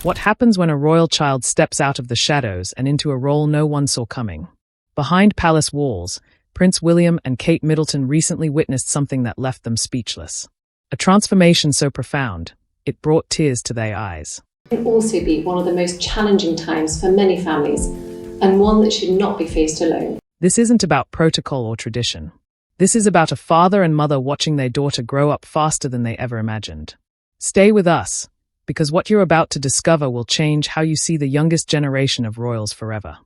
What happens when a royal child steps out of the shadows and into a role no one saw coming? Behind palace walls, Prince William and Kate Middleton recently witnessed something that left them speechless. A transformation so profound, it brought tears to their eyes. It can also be one of the most challenging times for many families, and one that should not be faced alone. This isn't about protocol or tradition. This is about a father and mother watching their daughter grow up faster than they ever imagined. Stay with us, because what you're about to discover will change how you see the youngest generation of royals forever.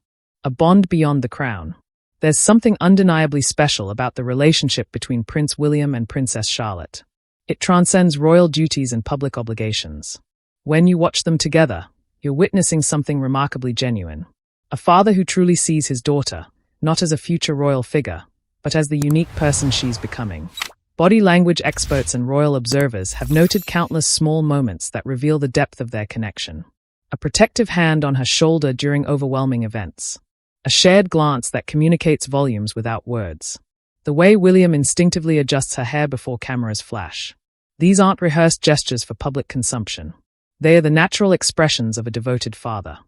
A bond beyond the crown. There's something undeniably special about the relationship between Prince William and Princess Charlotte. It transcends royal duties and public obligations. When you watch them together, you're witnessing something remarkably genuine. A father who truly sees his daughter, not as a future royal figure, but as the unique person she's becoming. Body language experts and royal observers have noted countless small moments that reveal the depth of their connection. A protective hand on her shoulder during overwhelming events. A shared glance that communicates volumes without words. The way William instinctively adjusts her hair before cameras flash. These aren't rehearsed gestures for public consumption. They are the natural expressions of a devoted father.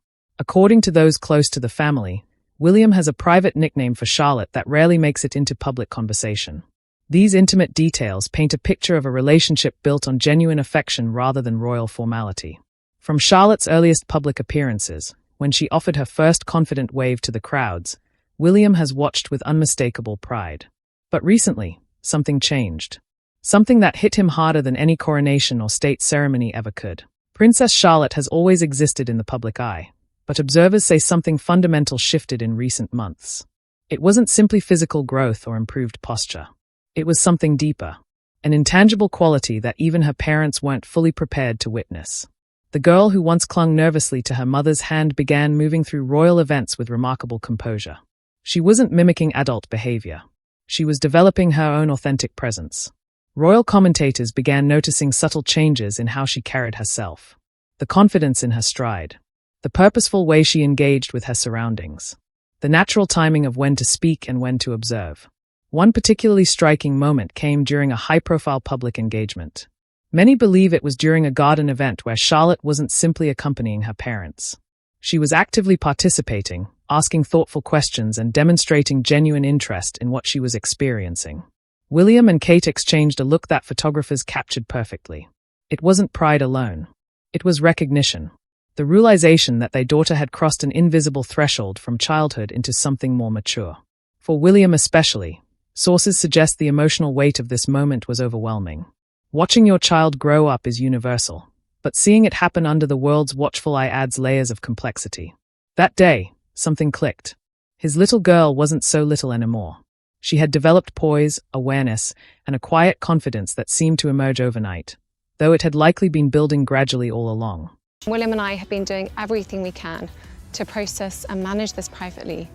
According to those close to the family, William has a private nickname for Charlotte that rarely makes it into public conversation. These intimate details paint a picture of a relationship built on genuine affection rather than royal formality. From Charlotte's earliest public appearances, when she offered her first confident wave to the crowds, William has watched with unmistakable pride. But recently, something changed. Something that hit him harder than any coronation or state ceremony ever could. Princess Charlotte has always existed in the public eye, but observers say something fundamental shifted in recent months. It wasn't simply physical growth or improved posture. It was something deeper, an intangible quality that even her parents weren't fully prepared to witness. The girl who once clung nervously to her mother's hand began moving through royal events with remarkable composure. She wasn't mimicking adult behavior. She was developing her own authentic presence. Royal commentators began noticing subtle changes in how she carried herself. The confidence in her stride. The purposeful way she engaged with her surroundings. The natural timing of when to speak and when to observe. One particularly striking moment came during a high-profile public engagement. Many believe it was during a garden event where Charlotte wasn't simply accompanying her parents. She was actively participating, asking thoughtful questions and demonstrating genuine interest in what she was experiencing. William and Kate exchanged a look that photographers captured perfectly. It wasn't pride alone. It was recognition. The realization that their daughter had crossed an invisible threshold from childhood into something more mature. For William especially, sources suggest the emotional weight of this moment was overwhelming. Watching your child grow up is universal, but seeing it happen under the world's watchful eye adds layers of complexity. That day, something clicked. His little girl wasn't so little anymore. She had developed poise, awareness, and a quiet confidence that seemed to emerge overnight, though it had likely been building gradually all along. William and I have been doing everything we can to process and manage this privately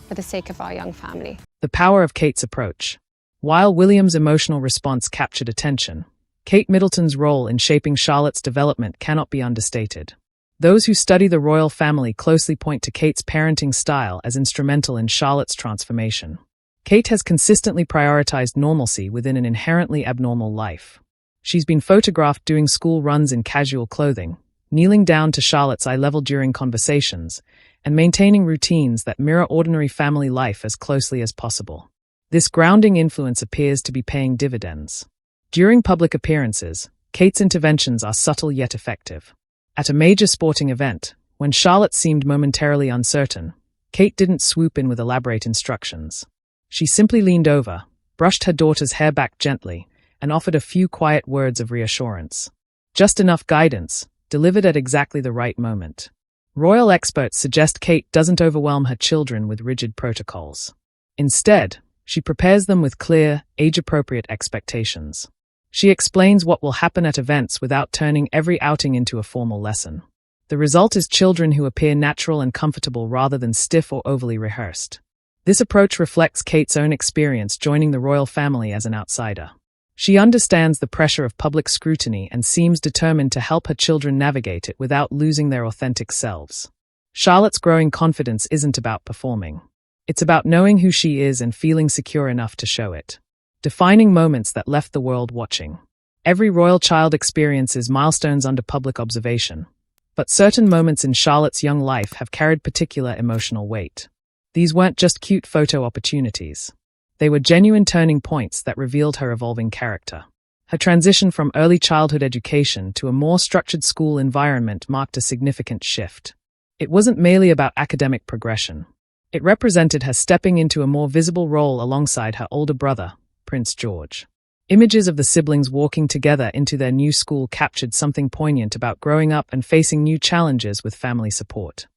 for the sake of our young family. The power of Kate's approach. While William's emotional response captured attention, Kate Middleton's role in shaping Charlotte's development cannot be understated. Those who study the royal family closely point to Kate's parenting style as instrumental in Charlotte's transformation. Kate has consistently prioritized normalcy within an inherently abnormal life. She's been photographed doing school runs in casual clothing, kneeling down to Charlotte's eye level during conversations, and maintaining routines that mirror ordinary family life as closely as possible. This grounding influence appears to be paying dividends. During public appearances, Kate's interventions are subtle yet effective. At a major sporting event, when Charlotte seemed momentarily uncertain, Kate didn't swoop in with elaborate instructions. She simply leaned over, brushed her daughter's hair back gently, and offered a few quiet words of reassurance. Just enough guidance, delivered at exactly the right moment. Royal experts suggest Kate doesn't overwhelm her children with rigid protocols. Instead, she prepares them with clear, age-appropriate expectations. She explains what will happen at events without turning every outing into a formal lesson. The result is children who appear natural and comfortable rather than stiff or overly rehearsed. This approach reflects Kate's own experience joining the royal family as an outsider. She understands the pressure of public scrutiny and seems determined to help her children navigate it without losing their authentic selves. Charlotte's growing confidence isn't about performing. It's about knowing who she is and feeling secure enough to show it. Defining moments that left the world watching. Every royal child experiences milestones under public observation. But certain moments in Charlotte's young life have carried particular emotional weight. These weren't just cute photo opportunities. They were genuine turning points that revealed her evolving character. Her transition from early childhood education to a more structured school environment marked a significant shift. It wasn't merely about academic progression. It represented her stepping into a more visible role alongside her older brother, Prince George. Images of the siblings walking together into their new school captured something poignant about growing up and facing new challenges with family support.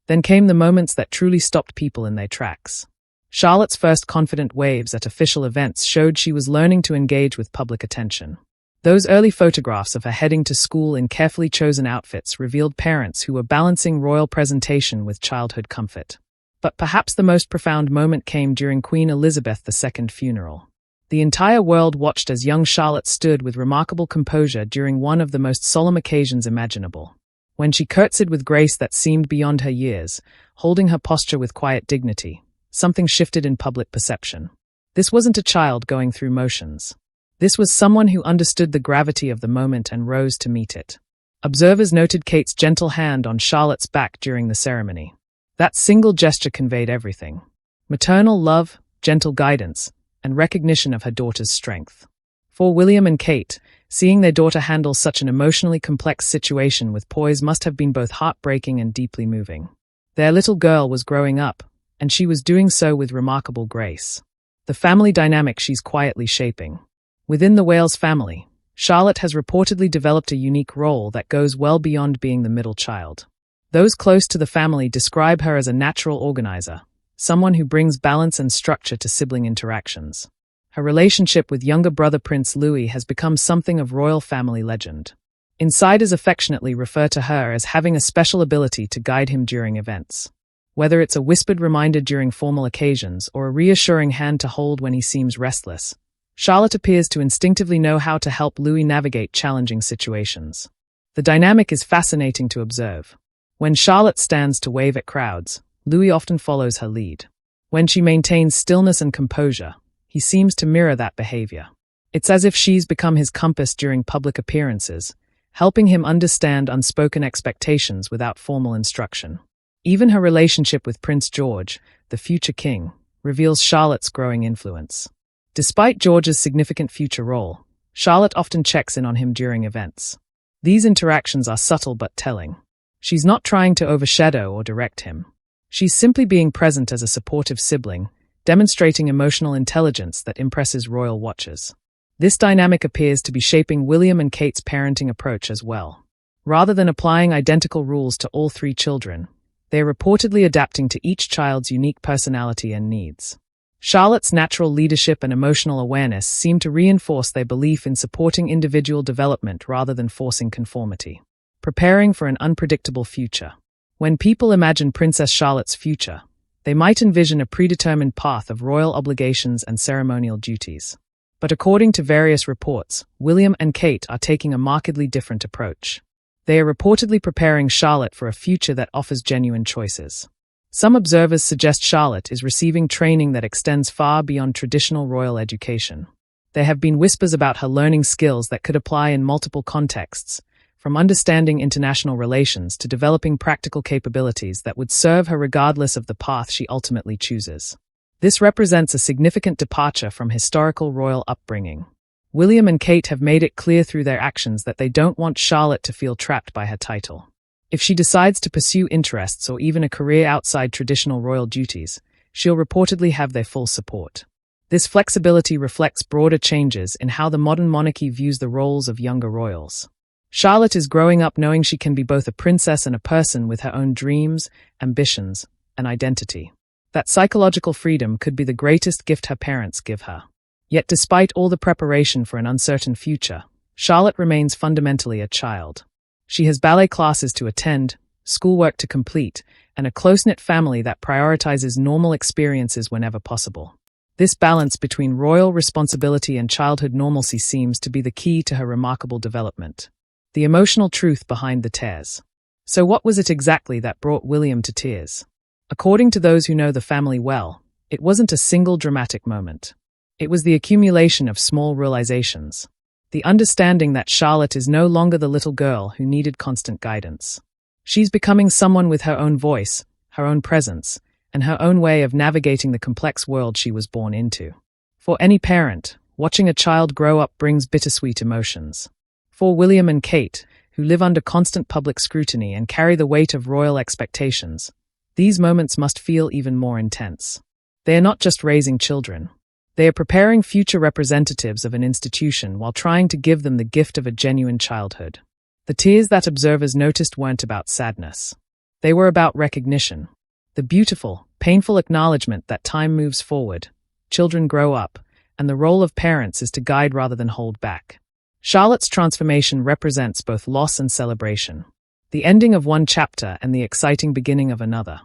Then came the moments that truly stopped people in their tracks. Charlotte's first confident waves at official events showed she was learning to engage with public attention. Those early photographs of her heading to school in carefully chosen outfits revealed parents who were balancing royal presentation with childhood comfort. But perhaps the most profound moment came during Queen Elizabeth II's funeral. The entire world watched as young Charlotte stood with remarkable composure during one of the most solemn occasions imaginable. When she curtsied with grace that seemed beyond her years, holding her posture with quiet dignity, something shifted in public perception. This wasn't a child going through motions. This was someone who understood the gravity of the moment and rose to meet it. Observers noted Kate's gentle hand on Charlotte's back during the ceremony. That single gesture conveyed everything: maternal love, gentle guidance, and recognition of her daughter's strength. For William and Kate, seeing their daughter handle such an emotionally complex situation with poise must have been both heartbreaking and deeply moving. Their little girl was growing up, and she was doing so with remarkable grace. The family dynamic she's quietly shaping. Within the Wales family, Charlotte has reportedly developed a unique role that goes well beyond being the middle child. Those close to the family describe her as a natural organizer, someone who brings balance and structure to sibling interactions. Her relationship with younger brother Prince Louis has become something of royal family legend. Insiders affectionately refer to her as having a special ability to guide him during events. Whether it's a whispered reminder during formal occasions or a reassuring hand to hold when he seems restless, Charlotte appears to instinctively know how to help Louis navigate challenging situations. The dynamic is fascinating to observe. When Charlotte stands to wave at crowds, Louis often follows her lead. When she maintains stillness and composure, he seems to mirror that behavior. It's as if she's become his compass during public appearances, helping him understand unspoken expectations without formal instruction. Even her relationship with Prince George, the future king, reveals Charlotte's growing influence. Despite George's significant future role, Charlotte often checks in on him during events. These interactions are subtle but telling. She's not trying to overshadow or direct him. She's simply being present as a supportive sibling, demonstrating emotional intelligence that impresses royal watchers. This dynamic appears to be shaping William and Kate's parenting approach as well. Rather than applying identical rules to all three children, they're reportedly adapting to each child's unique personality and needs. Charlotte's natural leadership and emotional awareness seem to reinforce their belief in supporting individual development rather than forcing conformity. Preparing for an unpredictable future. When people imagine Princess Charlotte's future, they might envision a predetermined path of royal obligations and ceremonial duties. But according to various reports, William and Kate are taking a markedly different approach. They are reportedly preparing Charlotte for a future that offers genuine choices. Some observers suggest Charlotte is receiving training that extends far beyond traditional royal education. There have been whispers about her learning skills that could apply in multiple contexts, from understanding international relations to developing practical capabilities that would serve her regardless of the path she ultimately chooses. This represents a significant departure from historical royal upbringing. William and Kate have made it clear through their actions that they don't want Charlotte to feel trapped by her title. If she decides to pursue interests or even a career outside traditional royal duties, she'll reportedly have their full support. This flexibility reflects broader changes in how the modern monarchy views the roles of younger royals. Charlotte is growing up knowing she can be both a princess and a person with her own dreams, ambitions, and identity. That psychological freedom could be the greatest gift her parents give her. Yet despite all the preparation for an uncertain future, Charlotte remains fundamentally a child. She has ballet classes to attend, schoolwork to complete, and a close-knit family that prioritizes normal experiences whenever possible. This balance between royal responsibility and childhood normalcy seems to be the key to her remarkable development. The emotional truth behind the tears. So what was it exactly that brought William to tears? According to those who know the family well, it wasn't a single dramatic moment. It was the accumulation of small realizations. The understanding that Charlotte is no longer the little girl who needed constant guidance. She's becoming someone with her own voice, her own presence, and her own way of navigating the complex world she was born into. For any parent, watching a child grow up brings bittersweet emotions. For William and Kate, who live under constant public scrutiny and carry the weight of royal expectations, these moments must feel even more intense. They are not just raising children. They are preparing future representatives of an institution while trying to give them the gift of a genuine childhood. The tears that observers noticed weren't about sadness. They were about recognition. The beautiful, painful acknowledgement that time moves forward, children grow up, and the role of parents is to guide rather than hold back. Charlotte's transformation represents both loss and celebration, the ending of one chapter and the exciting beginning of another.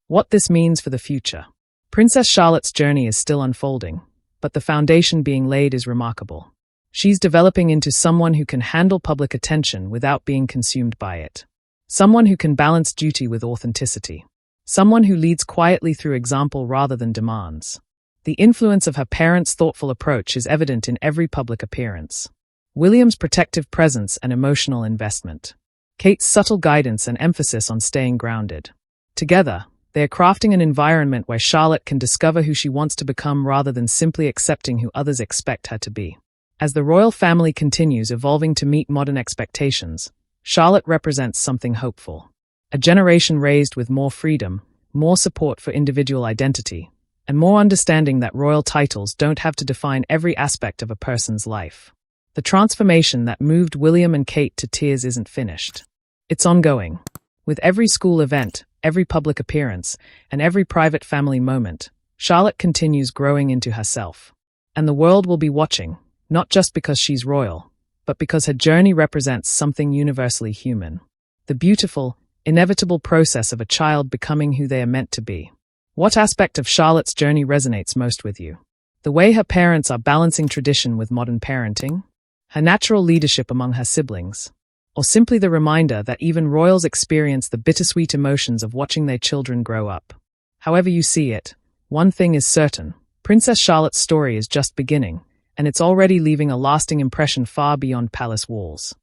What this means for the future. Princess Charlotte's journey is still unfolding, but the foundation being laid is remarkable. She's developing into someone who can handle public attention without being consumed by it. Someone who can balance duty with authenticity. Someone who leads quietly through example rather than demands. The influence of her parents' thoughtful approach is evident in every public appearance. William's protective presence and emotional investment. Kate's subtle guidance and emphasis on staying grounded. Together, they are crafting an environment where Charlotte can discover who she wants to become rather than simply accepting who others expect her to be. As the royal family continues evolving to meet modern expectations, Charlotte represents something hopeful. A generation raised with more freedom, more support for individual identity, and more understanding that royal titles don't have to define every aspect of a person's life. The transformation that moved William and Kate to tears isn't finished. It's ongoing. With every school event, every public appearance, and every private family moment, Charlotte continues growing into herself. And the world will be watching, not just because she's royal, but because her journey represents something universally human. The beautiful, inevitable process of a child becoming who they are meant to be. What aspect of Charlotte's journey resonates most with you? The way her parents are balancing tradition with modern parenting? Her natural leadership among her siblings? Or simply the reminder that even royals experience the bittersweet emotions of watching their children grow up? However you see it, one thing is certain: Princess Charlotte's story is just beginning, and it's already leaving a lasting impression far beyond palace walls.